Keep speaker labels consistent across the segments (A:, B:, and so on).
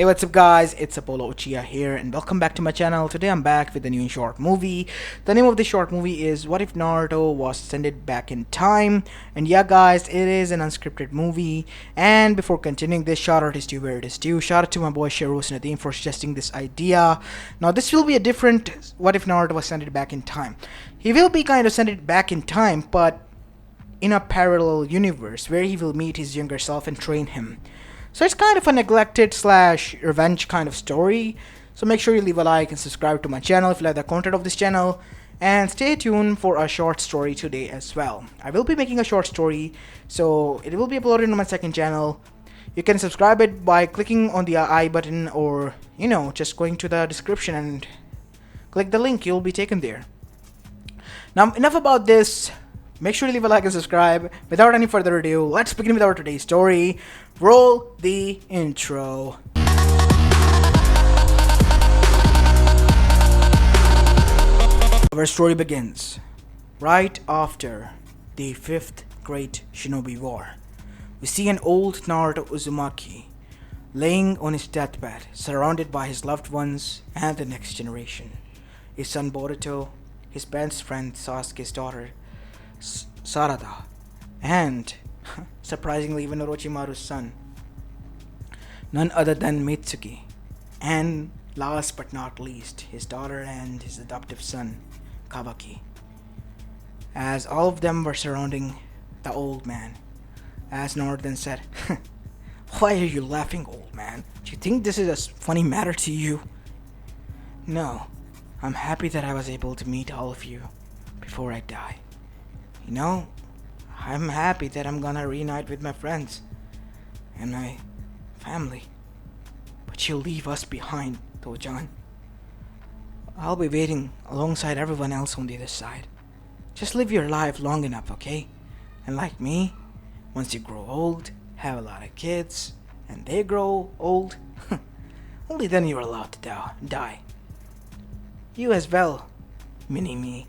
A: Hey, what's up guys, it's Apollo Uchiha here and welcome back to my channel. Today I'm back with a new short movie. The name of the short movie is What If Naruto Was Sent Back in Time. And yeah guys, it is an unscripted movie. And before continuing this, shout out is due where it is due. Shout out to my boy Sheros Nadeem for suggesting this idea. Now this will be a different What If Naruto Was Sent Back in Time. He will be kind of sent back in time, but in a parallel universe where he will meet his younger self and train him. So it's kind of a neglected slash revenge kind of story. So make sure you leave a like and subscribe to my channel if you like the content of this channel. And stay tuned for a short story today as well. I will be making a short story, so it will be uploaded on my second channel. You can subscribe it by clicking on the I button, or just going to the description and click the link. You'll be taken there. Now enough about this. Make sure to leave a like and subscribe. Without any further ado, let's begin with our today's story. Roll the intro. Our story begins right after the 5th Great Shinobi War. We see an old Naruto Uzumaki laying on his deathbed, surrounded by his loved ones and the next generation. His son Boruto, his best friend Sasuke's daughter Sarada, and surprisingly even Orochimaru's son, none other than Mitsuki, and last but not least, his daughter and his adoptive son, Kawaki. As all of them were surrounding the old man, as Naruto then said, "Why are you laughing, old man? Do you think this is a funny matter to you?" "No, I'm happy that I was able to meet all of you before I die. I'm happy that I'm gonna reunite with my friends and my family. But you'll leave us behind, Tojan. I'll be waiting alongside everyone else on the other side. Just live your life long enough, okay? And like me, once you grow old, have a lot of kids, and they grow old, only then you're allowed to die. You as well, mini-me."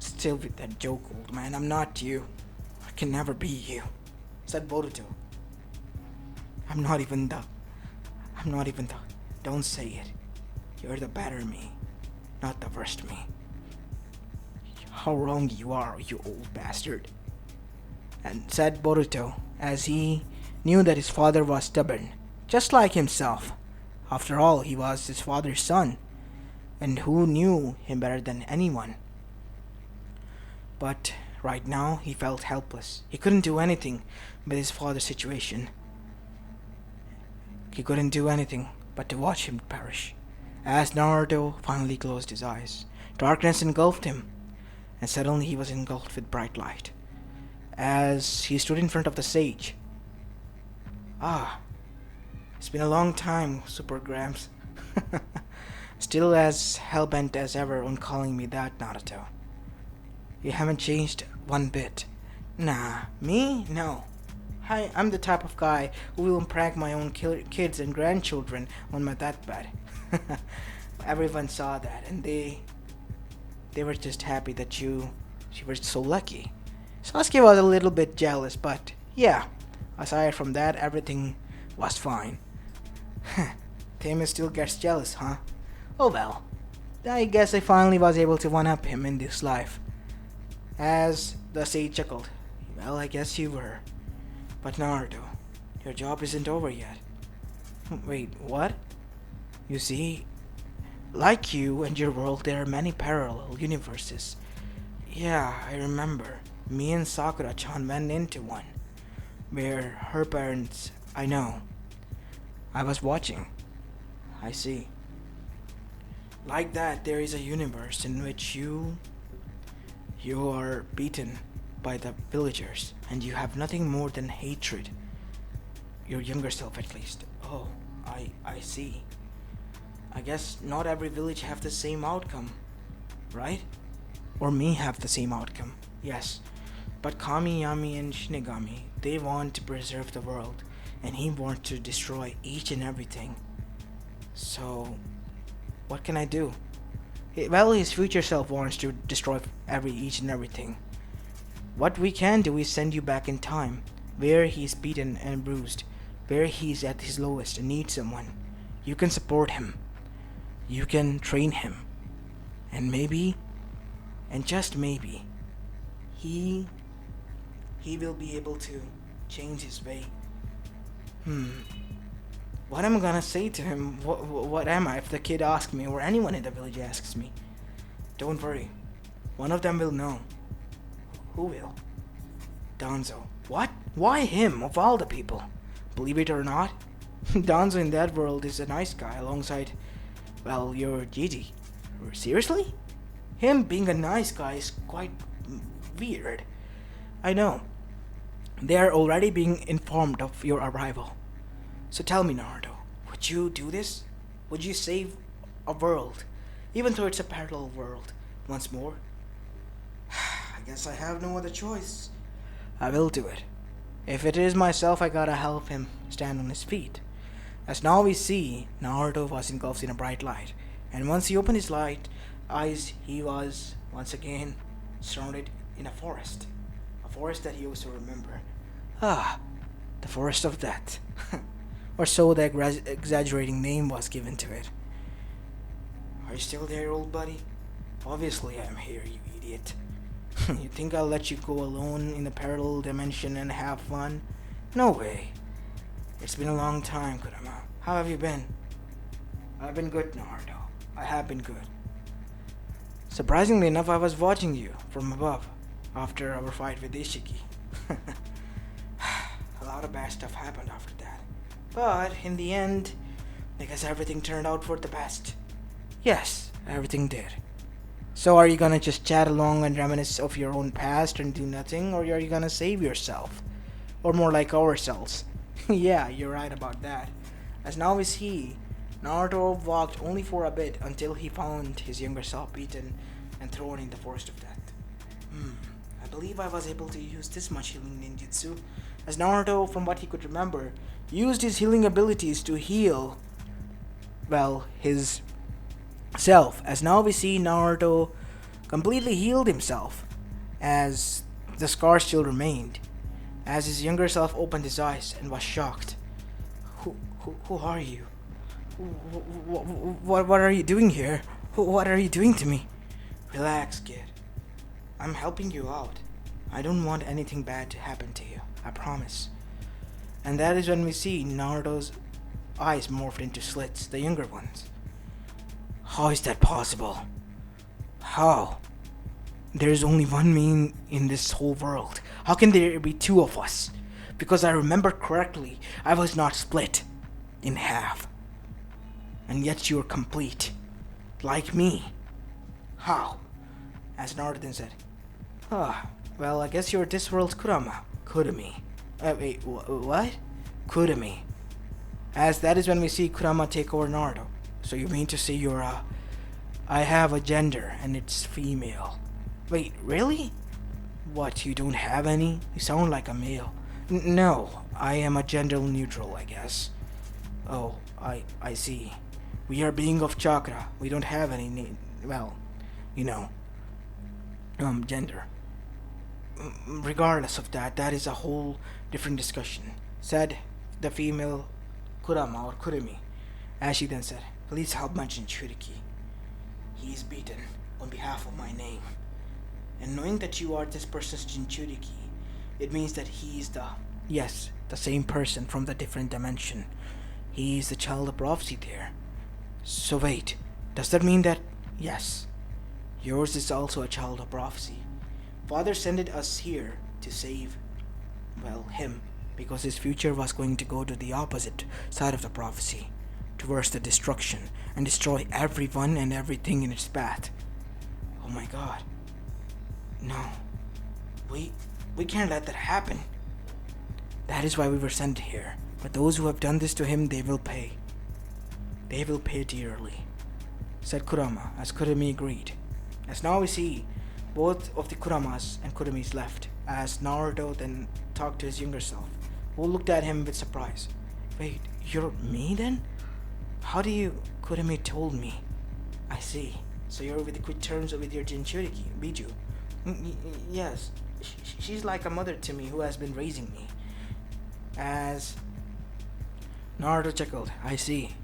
A: "Still with that joke, old man. I'm not you. I can never be you," said Boruto. I'm not even the. Don't say it. You're the better me, not the worst me. How wrong you are, you old bastard," and said Boruto, as he knew that his father was stubborn, just like himself. After all, he was his father's son, and who knew him better than anyone? But right now, he felt helpless. He couldn't do anything with his father's situation. He couldn't do anything but to watch him perish. As Naruto finally closed his eyes, darkness engulfed him, and suddenly he was engulfed with bright light. As he stood in front of the sage. "Ah, it's been a long time, Super Gramps." "Still as hell-bent as ever on calling me that, Naruto. You haven't changed one bit." "Nah, me? No. I'm the type of guy who will prank my own kids and grandchildren on my deathbed." Everyone saw that, and they were just happy that you were so lucky. Sasuke was a little bit jealous, but yeah, aside from that, everything was fine. Tame still gets jealous, huh? Oh well, I guess I finally was able to one-up him in this life. As the sage chuckled, "Well, I guess you were. But Naruto, your job isn't over yet." "Wait, what?" "You see, like you and your world, there are many parallel universes. Yeah, I remember. Me and Sakura-chan went into one, where her parents, I know. I was watching." "I see. Like that, there is a universe in which you are beaten by the villagers, and you have nothing more than hatred. Your younger self, at least." "Oh, I see. I guess not every village have the same outcome, right? Or may have the same outcome. Yes, but Kami, Yami, and Shinigami, they want to preserve the world, and he wants to destroy each and everything. So, what can I do?" "Well, his future self wants to destroy each and everything. What we can do is send you back in time, where he's beaten and bruised where he's at his lowest and needs someone, you can support him. You can train him. And maybe, and just maybe, he will be able to change his way. What am I gonna say to him? What am I if the kid asks me or anyone in the village asks me? Don't worry. One of them will know. Who will? Danzo. What? Why him of all the people? Believe it or not, Danzo in that world is a nice guy alongside, well, your Gigi. Seriously? Him being a nice guy is quite weird. I know. They are already being informed of your arrival. So tell me, Naruto, would you do this? Would you save a world, even though it's a parallel world, once more? I guess I have no other choice. I will do it. If it is myself, I gotta help him stand on his feet. As now we see, Naruto was engulfed in a bright light, and once he opened his eyes, he was once again surrounded in a forest that he used to remember. The forest of death, or so the exaggerating name was given to it. Are you still there, old buddy? Obviously I'm here, you idiot. You think I'll let you go alone in the parallel dimension and have fun? No way. It's been a long time, Kurama. How have you been? I've been good, Naruto. I have been good. Surprisingly enough, I was watching you from above after our fight with Ishiki. A lot of bad stuff happened after that. But in the end, I guess everything turned out for the best. Yes, everything did. So are you gonna just chat along and reminisce of your own past and do nothing, or are you gonna save yourself? Or more like ourselves? Yeah, you're right about that. As now we see, Naruto walked only for a bit until he found his younger self beaten and thrown in the forest of death. I believe I was able to use this much healing ninjutsu, as Naruto, from what he could remember, used his healing abilities to heal, well, his self. As now we see Naruto completely healed himself, as the scar still remained, as his younger self opened his eyes and was shocked. Who are you? What are you doing here? What are you doing to me? Relax, kid. I'm helping you out. I don't want anything bad to happen to you. I promise. And that is when we see Naruto's eyes morphed into slits, the younger ones. How is that possible? How? There's only one me in this whole world. How can there be two of us? Because I remember correctly, I was not split in half. And yet you're complete. Like me. How? As Naruto then said. Well, I guess you're this world's Kurumi. Wait, what? Kurumi. As that is when we see Kurama take over Naruto. So you mean to say you're I have a gender and it's female. Wait, really? What, you don't have any? You sound like a male. No, I am a gender neutral, I guess. Oh, I see. We are being of chakra. We don't have any, gender. Regardless of that, that is a whole different discussion, said the female Kurama or Kurumi, as she then said, please help my Jinchuriki. He is beaten on behalf of my name. And knowing that you are this person's Jinchuriki, it means that he is the same person from the different dimension. He is the child of prophecy there. So wait, does that mean that, yes, yours is also a child of prophecy? Father sent us here to save, him, because his future was going to go to the opposite side of the prophecy, towards the destruction, and destroy everyone and everything in its path. Oh my god. No. We can't let that happen. That is why we were sent here. But those who have done this to him, they will pay. They will pay dearly, said Kurama, as Kurumi agreed. As now we see, both of the Kuramas and Kurumis left, as Naruto then talked to his younger self, who looked at him with surprise. Wait, you're me then? How do you... Kurumi told me. I see. So you're with good terms with your Jinchuriki, Biju? Yes. She's like a mother to me who has been raising me. As Naruto chuckled. I see.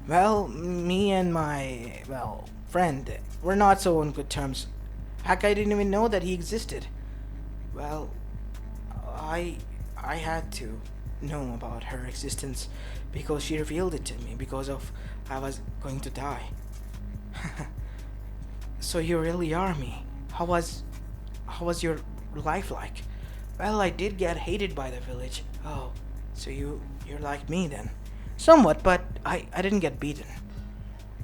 A: Well, me and my, friend, we're not so on good terms. Heck, I didn't even know that he existed. Well, I I had to know about her existence because she revealed it to me because of I was going to die. So you really are me. How was your life like? Well, I did get hated by the village. Oh, so you're like me then. Somewhat, but I didn't get beaten.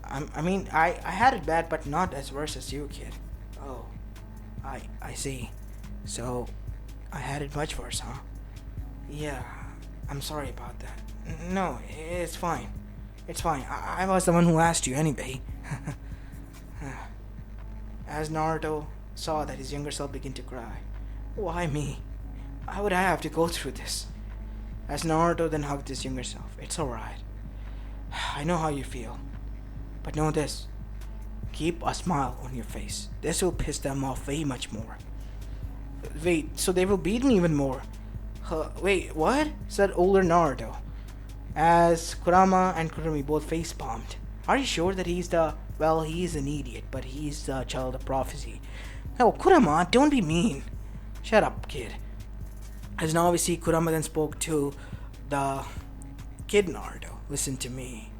A: I had it bad, but not as worse as you, kid. Oh, I see. So, I had it much worse, huh? Yeah, I'm sorry about that. No, it's fine. It's fine. I was the one who asked you anyway. As Naruto saw that his younger self begin to cry. Why me? Why would I have to go through this? As Naruto then hugged his younger self. It's alright. I know how you feel. But know this. Keep a smile on your face. This will piss them off way much more. Wait, so they will beat me even more? Wait, what? Said older Naruto. As Kurama and Kurumi both face palmed. Are you sure that he's an idiot, but he's the child of prophecy? Oh, Kurama, don't be mean. Shut up, kid. As now we see, Kurama then spoke to the kid Naruto. Listen to me,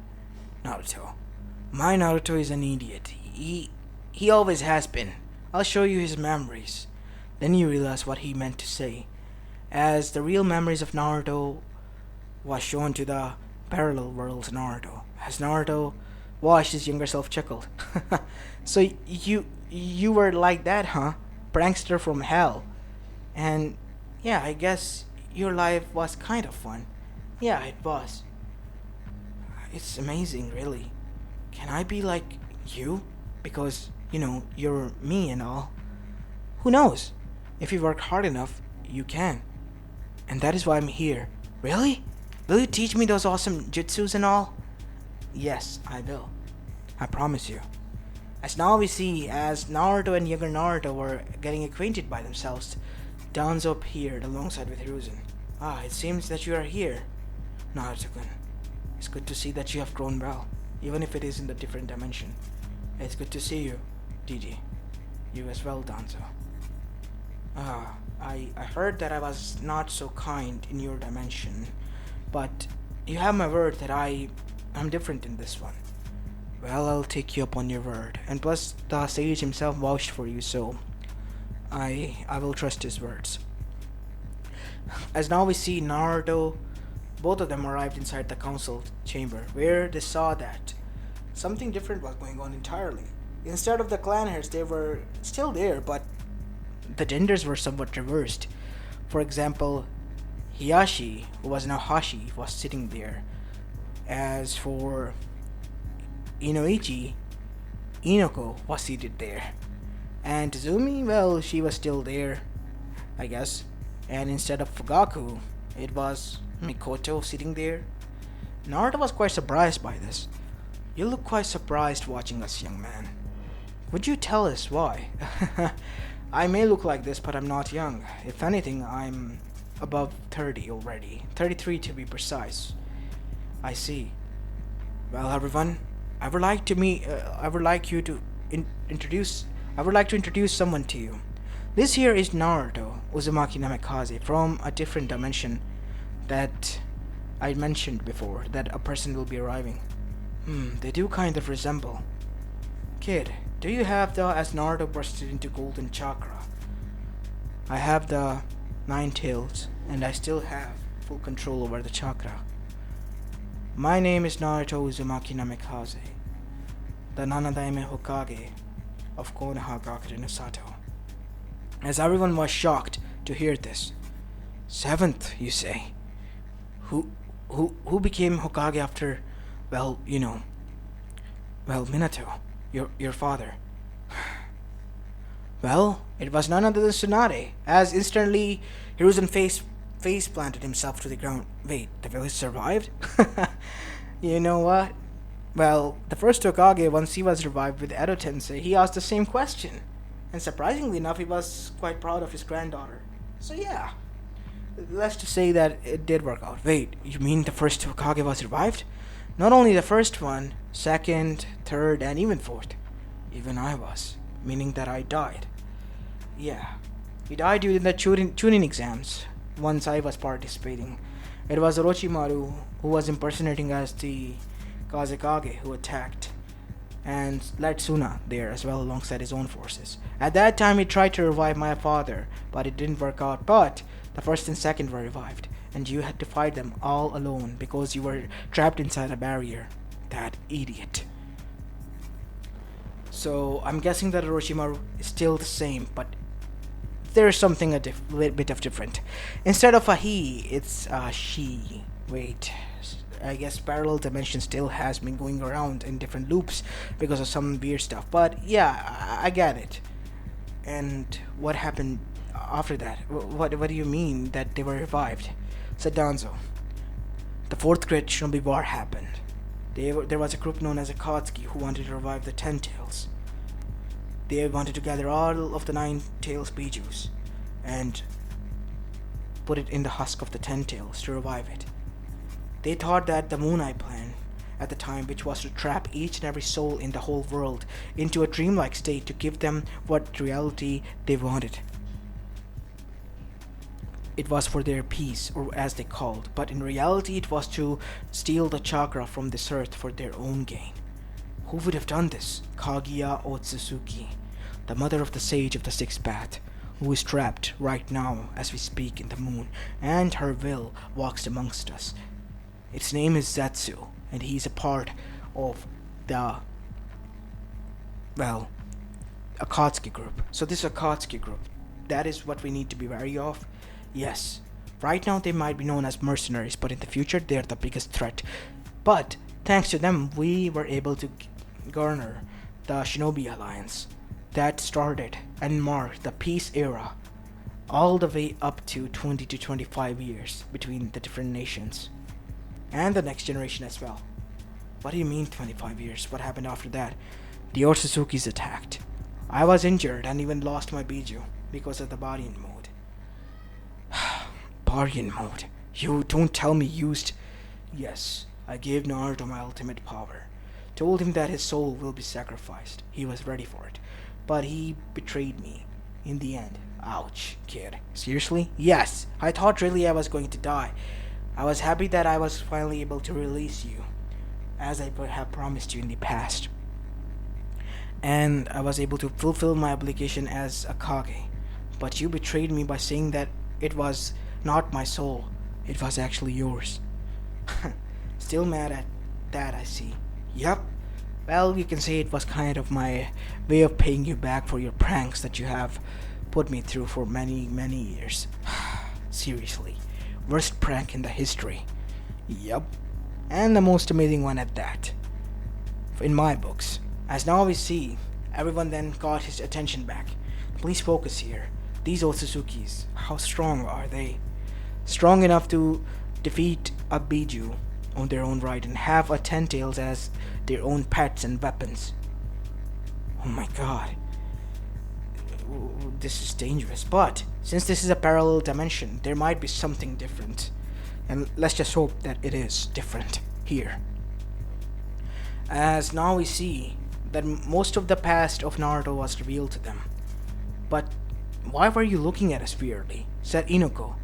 A: Naruto. My Naruto is an idiot. He always has been. I'll show you his memories. Then you realize what he meant to say. As the real memories of Naruto was shown to the parallel world's Naruto. As Naruto watched his younger self chuckled. So you were like that, huh? Prankster from hell. And yeah, I guess your life was kind of fun. Yeah, it was. It's amazing, really. Can I be like you? Because, you're me and all. Who knows? If you work hard enough, you can. And that is why I'm here. Really? Will you teach me those awesome jutsus and all? Yes, I will. I promise you. As now we see, as Naruto and younger Naruto were getting acquainted by themselves, Danzo appeared alongside with Hiruzen. Ah, it seems that you are here, Naruto-kun. It's good to see that you have grown well, even if it is in a different dimension. It's good to see you, Didi. You as well, Danzo. Ah, I heard that I was not so kind in your dimension, but you have my word that I'm different in this one. Well, I'll take you up on your word, and plus the sage himself vouched for you, so I will trust his words. As now we see Naruto, both of them arrived inside the council chamber, where they saw that something different was going on entirely. Instead of the clan heads, they were still there, but the genders were somewhat reversed. For example, Hiyashi, who was now Hashi, was sitting there. As for Inoichi, Inoko was seated there. And Tazumi, well, she was still there, I guess. And instead of Fugaku, it was Mikoto sitting there. Naruto was quite surprised by this. You look quite surprised watching us, young man. Would you tell us why? I may look like this, but I'm not young. If anything, I'm above 30 already. 33 to be precise. I see. Well, everyone, I would like to introduce someone to you. This here is Naruto, Uzumaki Namikaze, from a different dimension that I mentioned before, that a person will be arriving. They do kind of resemble. Kid, do you have the, as Naruto bursted into golden chakra? I have the 9 tails, and I still have full control over the chakra. My name is Naruto Uzumaki Namikaze, the Nanadaime Hokage of Konoha Gakure no Sato. As everyone was shocked to hear this. 7th, you say? Who became Hokage after, Minato, your father? Well, it was none other than Tsunade, as instantly Hiruzen face planted himself to the ground. Wait, the village survived? You know what? Well, the first Hokage, once he was revived with Edo Tensei, he asked the same question. And surprisingly enough, he was quite proud of his granddaughter. So yeah. Let's just say that it did work out. Wait, you mean the first Hokage was revived? Not only the first one, second, third, and even fourth. Even I was, meaning that I died. Yeah, he died during the tuning exams. Once I was participating, it was Orochimaru who was impersonating as the Kazekage who attacked, and led Suna there as well alongside his own forces. At that time, he tried to revive my father, but it didn't work out. But the first and second were revived, and you had to fight them all alone because you were trapped inside a barrier. That idiot. So I'm guessing that Orochimaru is still the same, but there's something little bit of different. Instead of a he, it's a she. Wait, I guess parallel dimension still has been going around in different loops because of some weird stuff. But yeah, I get it. And what happened after that? What do you mean that they were revived? Said Danzo. The fourth Great Shinobi War happened. There was a group known as Akatsuki who wanted to revive the Ten Tails. They wanted to gather all of the Nine Tails Bijus and put it in the husk of the Ten Tails to revive it. They thought that the Moon Eye plan at the time, which was to trap each and every soul in the whole world into a dreamlike state to give them what reality they wanted. It was for their peace, or as they called, but in reality it was to steal the chakra from this earth for their own gain. Who would have done this? Kaguya Otsutsuki, the mother of the sage of the sixth path, who is trapped right now as we speak in the moon, and her will walks amongst us. Its name is Zetsu, and he's a part of the, well, Akatsuki group. So this Akatsuki group, that is what we need to be wary of. Yes, right now they might be known as mercenaries, but in the future they are the biggest threat. But thanks to them, we were able to garner the Shinobi Alliance that started and marked the peace era all the way up to 20 to 25 years between the different nations and the next generation as well. What do you mean 25 years? What happened after that? The Otsutsukis attacked. I was injured and even lost my Biju because of the Baryon mode. Baryon mode? You don't tell me used... Yes, I gave Naruto my ultimate power. Told him that his soul will be sacrificed. He was ready for it. But he betrayed me. In the end. Ouch, kid. Seriously? Yes, I thought really I was going to die. I was happy that I was finally able to release you, as I have promised you in the past. And I was able to fulfill my obligation as a Kage. But you betrayed me by saying that it was not my soul, it was actually yours. Still mad at that, I see. Yup. Well, you can say it was kind of my way of paying you back for your pranks that you have put me through for many, many years. Seriously. Worst prank in the history. Yup. And the most amazing one at that. In my books. As now we see, everyone then got his attention back. Please focus here. These Otsutsukis, how strong are they? Strong enough to defeat a Biju on their own right and have a Ten Tails as their own pets and weapons. Oh my god. This is dangerous, but since this is a parallel dimension, there might be something different. And let's just hope that it is different here. As now we see that most of the past of Naruto was revealed to them. But why were you looking at us weirdly? Said Inuko.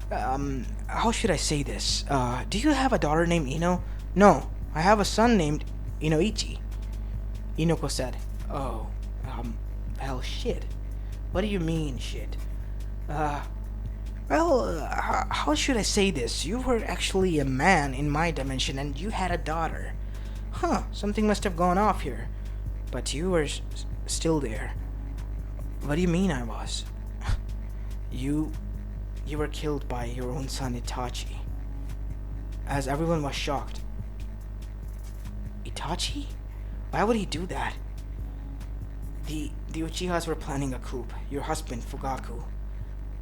A: How should I say this? Do you have a daughter named Ino? No, I have a son named Inoichi. Inuko said. Oh, well, shit. What do you mean, shit? How should I say this? You were actually a man in my dimension and you had a daughter. Huh, something must have gone off here. But you were still there. What do you mean I was? You were killed by your own son Itachi. As everyone was shocked. Itachi? Why would he do that? The Uchihas were planning a coup. Your husband, Fugaku,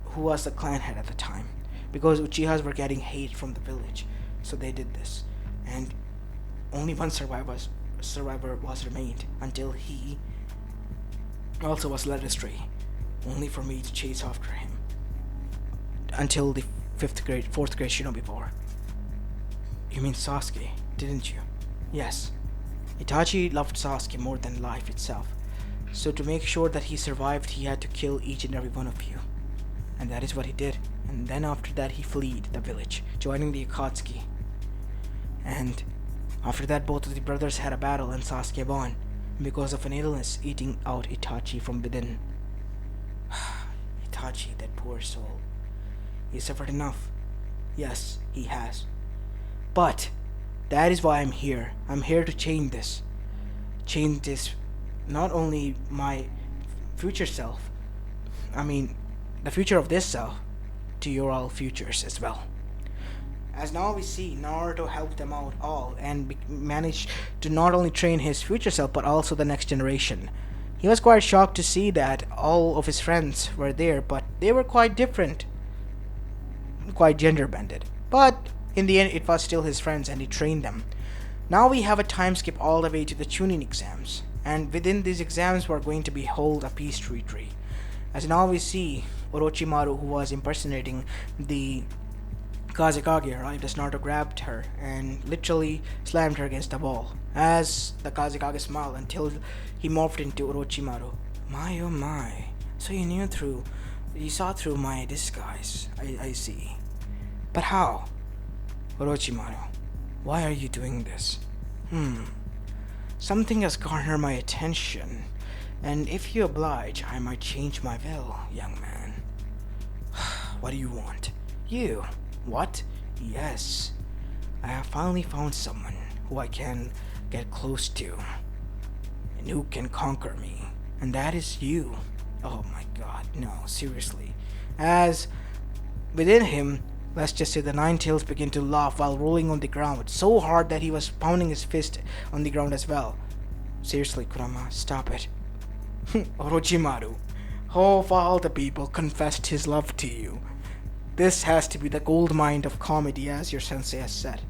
A: who was the clan head at the time, because Uchihas were getting hate from the village, so they did this. And only one survivor was remained until he also was led astray, only for me to chase after him. until the fourth grade Shinobi War. You mean Sasuke, didn't you? Yes. Itachi loved Sasuke more than life itself. So to make sure that he survived, he had to kill each and every one of you. And that is what he did. And then after that, he fled the village, joining the Akatsuki. And after that, both of the brothers had a battle and Sasuke won because of an illness eating out Itachi from within. Itachi, that poor soul. He suffered enough. Yes, he has. But that is why I'm here. I'm here to change this. Change this, not only my future self, the future of this self, to your all futures as well. As now we see, Naruto helped them out all and managed to not only train his future self but also the next generation. He was quite shocked to see that all of his friends were there, but they were quite different, quite gender bended. But in the end, it was still his friends and he trained them. Now we have a time skip all the way to the Chunin exams, and within these exams we're going to be hold a peace treaty. As now we see, Orochimaru, who was impersonating the Kazekage, arrived as Naruto grabbed her and literally slammed her against the wall. As the Kazekage smiled until he morphed into Orochimaru. My oh my, so you saw through my disguise, I see. But how? Orochimaru, why are you doing this? Something has garnered my attention, and if you oblige, I might change my will, young man. What do you want? You? What? Yes. I have finally found someone who I can get close to, and who can conquer me, and that is you. Oh my god, no, seriously. As within him, let's just say the Nine Tails began to laugh while rolling on the ground so hard that he was pounding his fist on the ground as well. Seriously, Kurama, stop it. Orochimaru, how of all the people confessed his love to you? This has to be the gold mine of comedy, as your sensei has said.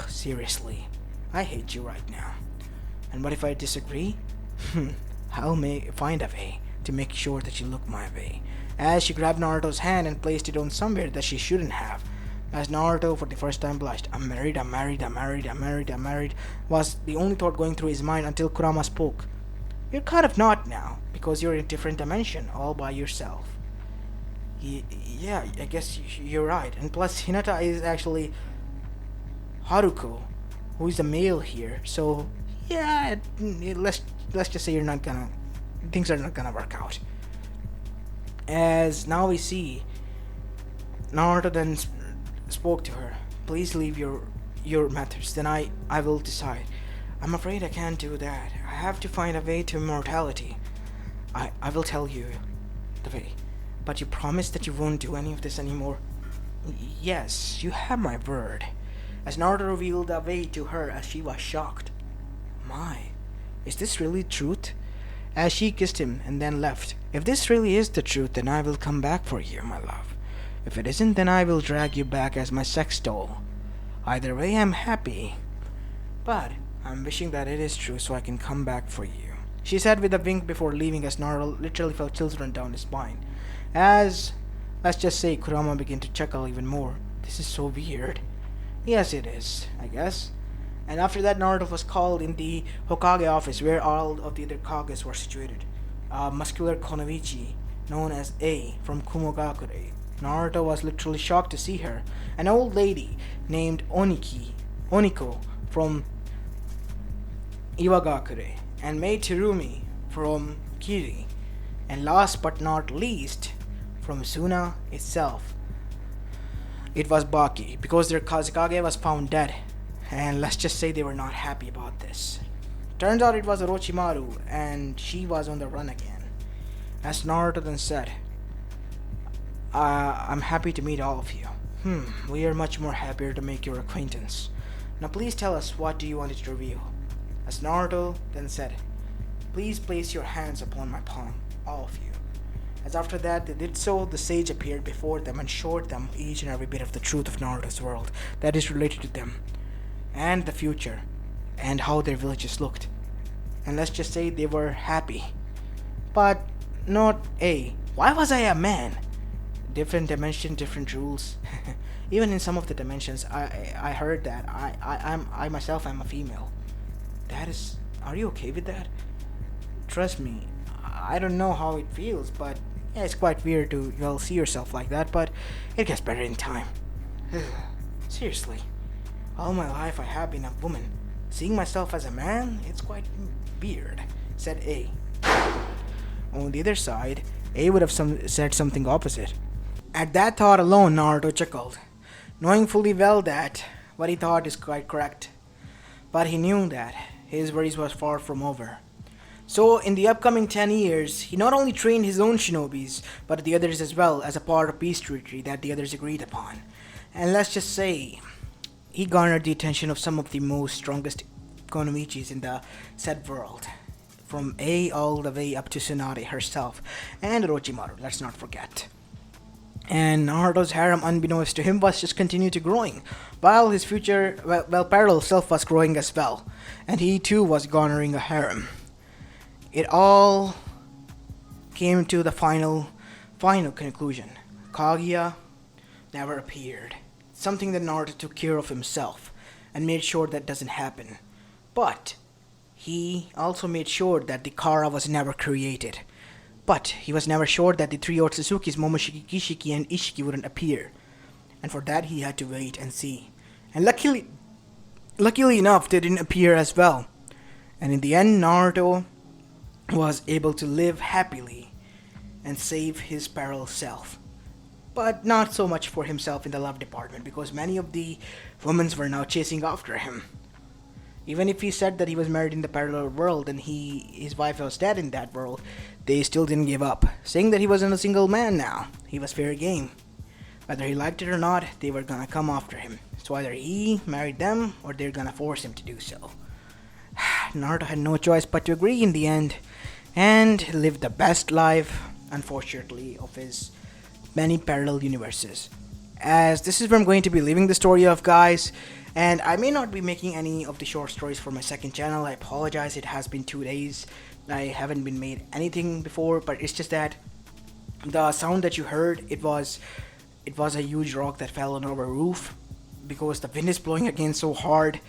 A: Seriously, I hate you right now. And what if I disagree? I'll find a way to make sure that you look my way. As she grabbed Naruto's hand and placed it on somewhere that she shouldn't have. As Naruto for the first time blushed. I'm married was the only thought going through his mind until Kurama spoke. You're kind of not now, because you're in a different dimension, all by yourself. Yeah, I guess you're right. And plus, Hinata is actually Haruko, who is the male here. So, yeah, let's just say things are not gonna work out. As now we see, Naruto then spoke to her. Please leave your methods, then I will decide. I'm afraid I can't do that. I have to find a way to immortality. I will tell you the way. But you promise that you won't do any of this anymore? Yes, you have my word. As Naruto revealed the way to her as she was shocked. My, is this really truth? As she kissed him and then left. If this really is the truth, then I will come back for you, my love. If it isn't, then I will drag you back as my sex doll. Either way, I'm happy. But I'm wishing that it is true so I can come back for you, she said with a wink before leaving as Naruto literally felt chills run down his spine. As, let's just say, Kurama began to chuckle even more. This is so weird. Yes, it is, I guess. And after that, Naruto was called in the Hokage office where all of the other Kages were situated. A muscular Konoichi, known as A from Kumogakure. Naruto was literally shocked to see her. An old lady named Oniko from Iwagakure. And maid Terumi from Kiri. And last but not least, from Suna itself, it was Baki, because their Kazekage was found dead, and let's just say they were not happy about this. Turns out it was Orochimaru, and she was on the run again. As Naruto then said, I'm happy to meet all of you. We are much more happier to make your acquaintance. Now please tell us, what do you want to reveal? As Naruto then said, please place your hands upon my palm, all of you. As after that they did so, the sage appeared before them and showed them each and every bit of the truth of Naruto's world that is related to them, and the future, and how their villages looked. And let's just say they were happy. But not why was I a man? different dimension, different rules. Even in some of the dimensions, I heard that I myself am a female. That is, are you okay with that? Trust me, I don't know how it feels, but yeah, it's quite weird to see yourself like that. But it gets better in time. Seriously, all my life I have been a woman. Seeing myself as a man, it's quite weird," said A. On the other side, A would have said something opposite. At that thought alone, Naruto chuckled, knowing fully well that what he thought is quite correct. But he knew that his worries were far from over. So, in the upcoming 10 years, he not only trained his own shinobis, but the others as well, as a part of peace treaty that the others agreed upon. And let's just say, he garnered the attention of some of the most strongest Konomichis in the said world. From A all the way up to Tsunade herself, and Orochimaru, let's not forget. And Naruto's harem, unbeknownst to him, was just continuing to growing, while his future, parallel self was growing as well, and he too was garnering a harem. It all came to the final conclusion. Kaguya never appeared. Something that Naruto took care of himself, and made sure that doesn't happen. But he also made sure that the Kara was never created. But he was never sure that the three Otsuzukis, Momoshiki, Kishiki, and Ishiki wouldn't appear. And for that he had to wait and see. And luckily enough, they didn't appear as well. And in the end, Naruto was able to live happily and save his parallel self. But not so much for himself in the love department, because many of the women were now chasing after him. Even if he said that he was married in the parallel world and his wife was dead in that world, they still didn't give up, saying that he wasn't a single man now. He was fair game. Whether he liked it or not, they were gonna come after him. So either he married them or they're gonna force him to do so. Naruto had no choice but to agree in the end, and lived the best life, unfortunately, of his many parallel universes. As this is where I'm going to be leaving the story of, guys. And I may not be making any of the short stories for my second channel. I apologize, it has been 2 days. I haven't been made anything before, but it's just that the sound that you heard, it was a huge rock that fell on our roof because the wind is blowing again so hard.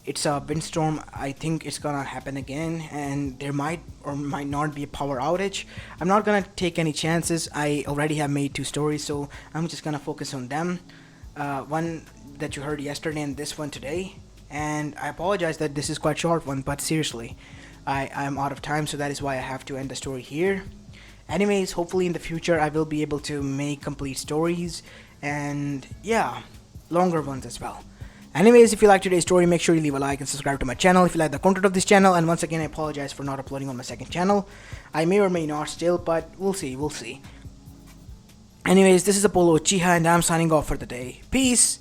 A: It's a windstorm. I think it's gonna happen again, and there might or might not be a power outage. I'm not gonna take any chances. I already have made 2 stories, so I'm just gonna focus on them. One that you heard yesterday and this one today. And I apologize that this is quite short one, but seriously, I'm out of time, so that is why I have to end the story here. Anyways, hopefully in the future I will be able to make complete stories, and yeah, longer ones as well. Anyways, if you like today's story, make sure you leave a like and subscribe to my channel if you like the content of this channel. And once again, I apologize for not uploading on my second channel. I may or may not still, but we'll see. Anyways, this is Apollo Uchiha, and I'm signing off for the day. Peace!